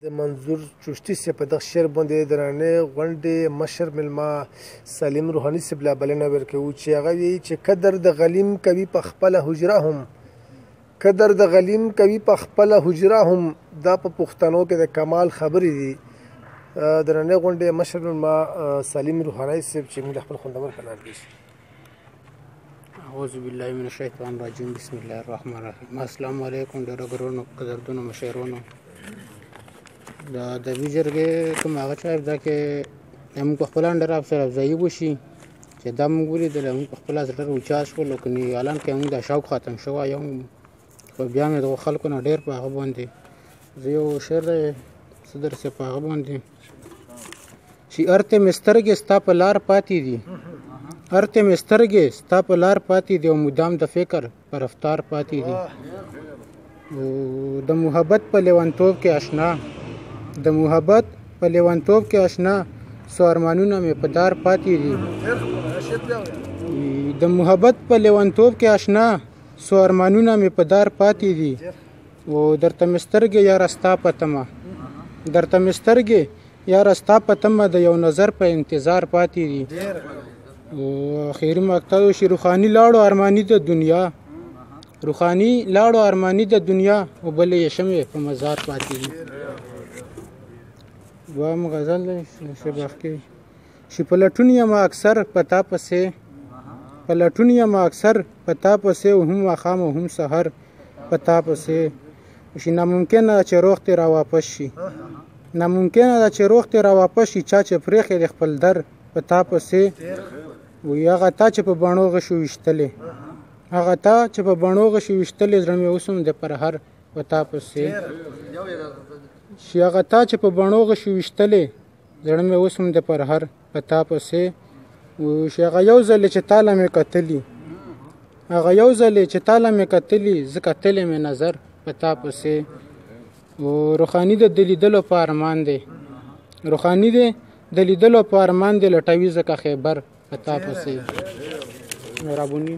د منظور چشتي صاحب په دغه شعر باندې د درنې غونډې مشر مېلمه سلیم روحاني صاحب له بلنه ورکوو چې هغه وایي چې قدر د غلیم کوي په خپله حجره هم قدر د غلیم کوي په خپله حجره هم دا په پښتنو کې د کمال خبرې دي. د درنې غونډې مشر مېلمه سلیم روحاني صاحب چې موږ خپل خوندور کلام کې اعوذ بالله من الشیطان الرجیم بسم الله الرحمن الرحیم. السلام علیکم ډېرو ګرانو قدردونو مشرانو. د ادبي جرګې کوم هغه چایب دا کې موږ په خپل انډر افسر افزایي وشي چې دا موږ ولیدل موږ په خپل زړه اوچا شول او کني اعلان کې موږ د شوق ختم شوی یم خو بیا مې د خلکو نه ډېر په هغه باندې زه یو شعر صدر سے په هغه باندې چې ارته مې سترګې ستا په لار پاتې دي ارته مې سترګې ستا په لار پاتې دي او مدام د فکر په رفتار پاتې دي. د محبت په لیونتوب کې آشنا د محبت په لیونتوب کې آشنا سو ارمانونه مې په دار پاتې دي. د محبت په لیونتوب کې آشنا سو ارمانونه مې په دار پاتې دي. او درته مې سترګې یاره ستا په تمه درته مې سترګې یاره ستا په تمه د یو نظر په انتظار پاتې دي. او اخري مقطع شي روحاني لاړو ارماني د دنیا روحاني لاړو ارماني د دنیا او بلې یې شمې په مزار پاتې دي. دوام غزل شباخ کې چې په لټون یم اکثر پتا پسې په لټون یم اکثر پتا پسې او هم ماښام او هم سحر پتا پسې چې ناممکنه چې روغ ته را واپس شي ناممکنه ده چې روغ ته را واپس شي چا چې پرېښی د خپل در پتا پسې وي هغه تا چې په بڼو غشو ویشتلې هغه تا چې په بڼو غشو ویشتلې زړه مې اوس هم د پرهر پتا پسې چې هغه تا چې په بڼو غشو ویشتلې زړه مې اوس هم د پرهر پتا پسې چې هغه یو ځلې چې تاله مې کتلي هغه یو ځلې چې تاله مې کتلي زه کتلې مې نظر پتا پسې. او روحاني د لیدلو په ارمان دی روحاني دی د لیدلو په ارمان دی لټوي ځکه خیبر پتا پسې. مهرباني